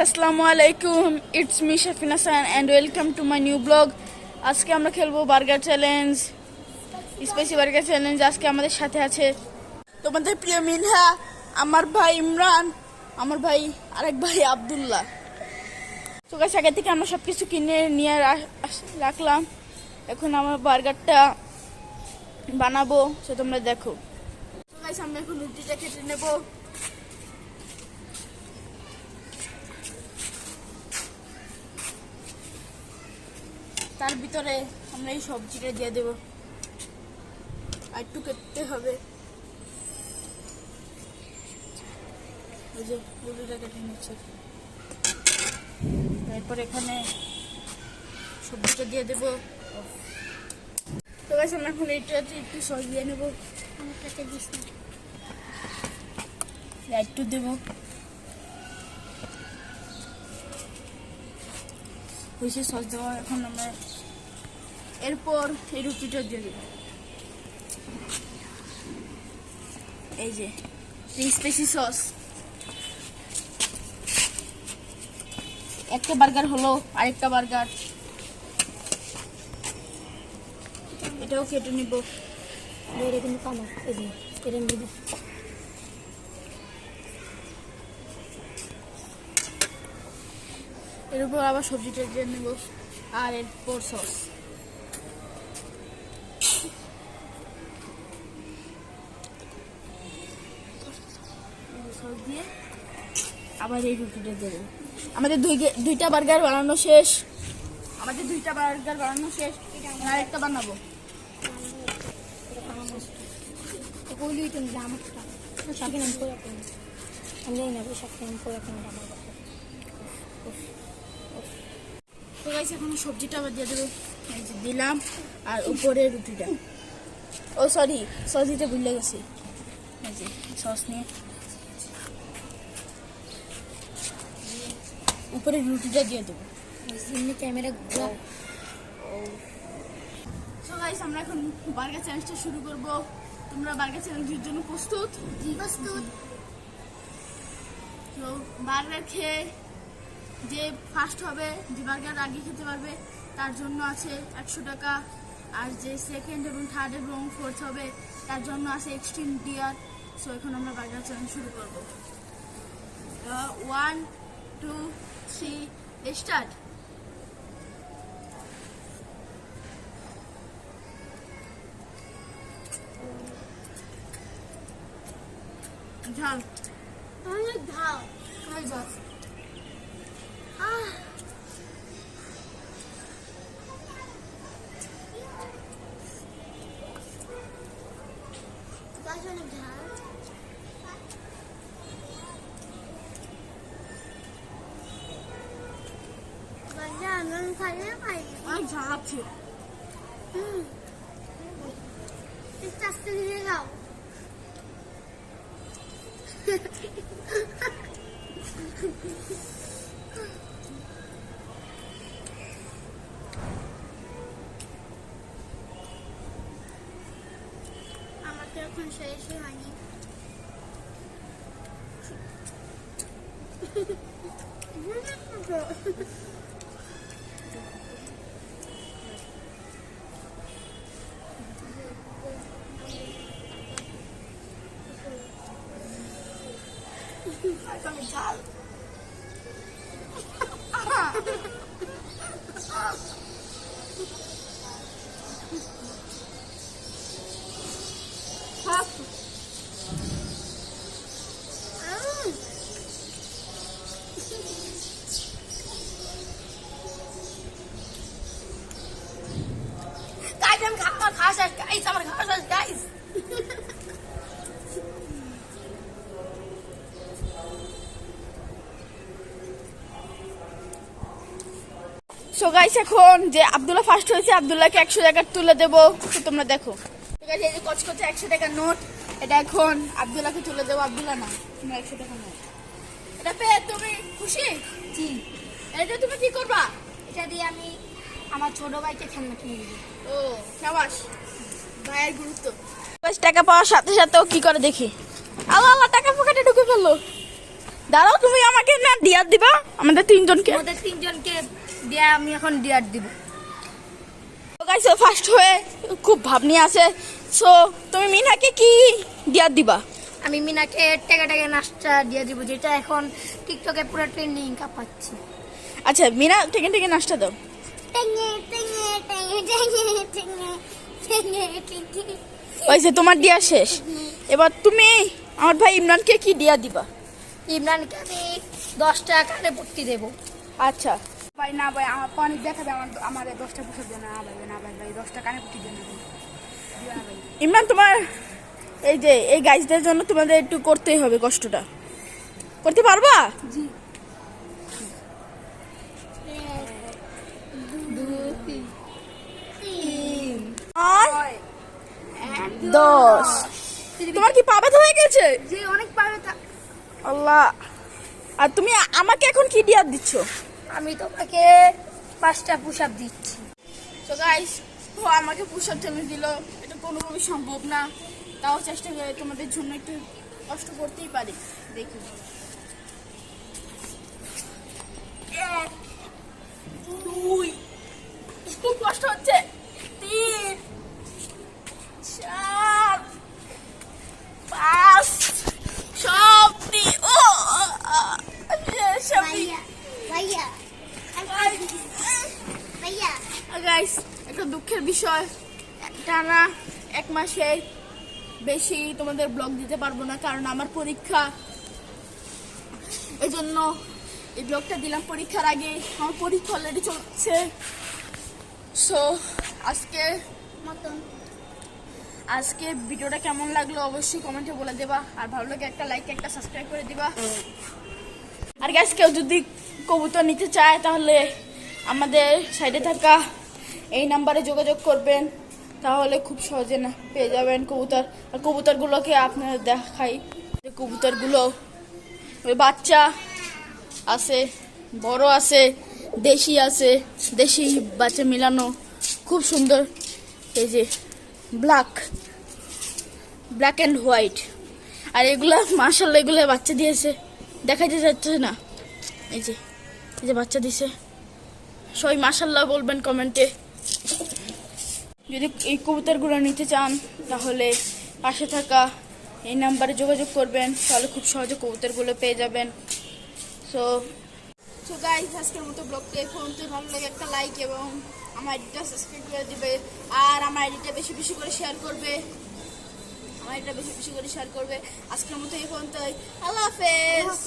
আসসালামু আলাইকুম, it's me Shafina San and welcome to my new blog. আজকে আমরা খেলবো burger challenge, spicy burger challenge. আজকে আমাদের সাথে আছে তোমাদের প্রিয় মিনহা, আমার ভাই ইমরান, আমার ভাই আরেক ভাই আব্দুল্লাহ। তো গাইস, আগে থেকে আমরা সব কিছু কিনে নিয়ে রাখলাম। এখন আমরা বার্গারটা বানাবো, সে তোমরা দেখো। তো গাইস, আমরা এখন রুটিটা কেটে নেবো। তার ভিতরে আমরা এই সবজিটা দিয়ে দেবো, আর একটু কেটে হবে। ওই যে রুটিটা কেটে নিচ্ছে, এরপর এখানে সবজিটা দিয়ে দেবো। তো গাইস, আমরা এখন এইটাতে একটু সস দিয়ে নেবো। আমার কাছে দিস না, একটু দেবো। হয়েছে সস দেওয়া। এখন আমরা এরপর এই রুটিটা দিয়ে দেবো। এই যে স্পাইসি সস, একটা বার্গার হলো, আরেকটা বার্গার এটাও কেটে নিব। এটা কিন্তু কালো, এই যে এটা নিব। এর উপর আবার সবজিটা দিয়ে নেব, আর এরপর সস। সস দিয়ে আবার এই রুটিটা দেবো। আমাদের দুইটা বার্গার বানানো শেষ। আরেকটা বানাবো। তো গাইস, এখন সবজিটা আবার দিয়ে দেবো। এই যে দিলাম, আর উপরে রুটিটা। ও সরি, সস দিতে ভুলে গেছি। এই যে সস নিয়ে উপরে রুটিটা দিয়ে দেবো। ক্যামেরা ঘুরা। সো গাইস, আমরা এখন বার্গার চ্যালেঞ্জটা শুরু করব। তোমরা বার্গার চ্যালেঞ্জের জন্য প্রস্তুত? প্রস্তুত। তো বার্গার খেয়ে যে ফার্স্ট হবে, যে বার্গার আগে খেতে পারবে, তার জন্য আছে 100 টাকা। আর যে সেকেন্ড এবং থার্ড এবং ফোর্থ হবে, তার জন্য আছে এক্সট্রিম ডিয়ার। সো এখন আমরা বার্গার চ্যালেঞ্জ শুরু করবো। 1 2 3 স্টার্ট। ঝাল, অনেক ঝাল। অনেক ঝাল। অনেক ঝাল লাগছে। আস্তে ধীরে খাও। আমার তো এখন শেষই হয়নি। ঝাল guys. সো গাইস, এখন যে আব্দুল্লাহ ফার্স্ট হয়েছে, আব্দুল্লাহকে 100 টাকা তুলে দেবো। তো তোমরা দেখো। ঠিক আছে, এই যে কচকচে 100 টাকার নোট, এটা এখন আব্দুল্লাহকে তুলে দেবো। আব্দুল্লাহ না, তোমরা 100 টাকা নোট। এটা পেয়ে তুমি খুশি? জি। এটা তুমি কি করবা? এটা দিয়ে আমি আমার ছোট ভাইকে খেলনা কিনে দেবো। ও সাবাস, ভাইয়ের গুরুত্ব। 5 টাকা পাওয়ার সাথে সাথে ও কি করে দেখি। আল্লাহ আল্লাহ, টাকা পকেটে ঢুকে ফেললো। দাঁড়াও, তুমি আমাকে না ডিয়ার দিবা আমাদের তিনজনকে। আমাদের তিনজনকে দিয়ে আমি এখন ডিয়ার দিব। গাইস ফার্স্ট হয়ে খুব ভাব নিয়ে আছে। সো তুমি মিনাকে কি ডিয়ার দিবা? আমি মিনাকে টেকে টেকে নাচটা দিয়ে দিব, যেটা এখন টিকটকে পুরো ট্রেন্ডিং কাঁপাচ্ছে। আচ্ছা মিনা টেকে টেকে নাচটা দাও। ওইসে তোমার ডিয়া শেষ। এবার তুমি আমার ভাই ইমরানকে কি ডিয়া দিবা? ইমরানকে আমি 10টা কানে পট্টি দেবো। আচ্ছা ভাই না ভাই আমার পানি দেখাবে আমাদের 10টা পুষার জন্য না ভাই, না ভাই 10টা কানে পুটি দেন না ভাই। ইমরান তোমার এই যে এই গাইজদের জন্য তোমাদের একটু করতেই হবে, কষ্টটা করতে পারবা? জি। আর 10 তোমার কি পা ব্যথা হয়ে গেছে? জি অনেক পাবে। আল্লাহ। আর তুমি আমাকে এখন কি ডিয়ার দিচ্ছ? আমি তোমাকে 5টা পুশ আপ দিচ্ছি। তো গাইস ও আমাকে পুশ আপ চ্যালেঞ্জ দিল, এটা কোনোভাবেই সম্ভব না। তাও চেষ্টা করে তোমাদের জন্য একটু কষ্ট করতেই পারি। দেখি 1 2 খুব কষ্ট হচ্ছে, 3 4 5 সবটি ও সবটি। গাইস একটা দুঃখের বিষয়, টানা 1 মাসে বেশি তোমাদের ব্লগ দিতে পারবো না, কারণ আমার পরীক্ষা। এই জন্য এই ব্লগটা দিলাম পরীক্ষার আগে। আমার পরীক্ষা অলরেডি চলছে। সো আজকে ভিডিওটা কেমন লাগলো অবশ্যই কমেন্টে বলে দেবা। আর ভালো লাগে একটা লাইক একটা সাবস্ক্রাইব করে দিবা। আর গাইস কেউ যদি কবুতর নিতে চায় তাহলে আমাদের সাইডে থাকা এই নাম্বারে যোগাযোগ করবেন, তাহলে খুব সহজে না পেয়ে যাবেন কবুতর। আর কবুতরগুলোকে আপনারা দেখাই, যে কবুতরগুলো ওই বাচ্চা আছে, বড় আছে, দেশি আছে, দেশি বাচ্চা মিলানো, খুব সুন্দর। এই যে ব্ল্যাক অ্যান্ড হোয়াইট। আর এগুলা মাশাআল্লাহ এগুলো বাচ্চা দিয়েছে, দেখাইতে যাচ্ছে না। এই যে বাচ্চা দিছে। সবাই মাশাআল্লাহ বলবেন কমেন্টে। যদি এই কবুতরগুলো নিতে চান তাহলে পাশে থাকা এই নাম্বারে যোগাযোগ করবেন, তাহলে খুব সহজে কবুতরগুলো পেয়ে যাবেন। সো গাইস আজকের মতো ব্লগটা এই পর্যন্ত। ভালো লাগে একটা লাইক এবং আমার আইডিটা সাবস্ক্রাইব করে দিবে। আর আমার আইডিটা বেশি বেশি করে শেয়ার করবে। আজকের মতো এই পর্যন্তই। আল্লাহ হাফেজ।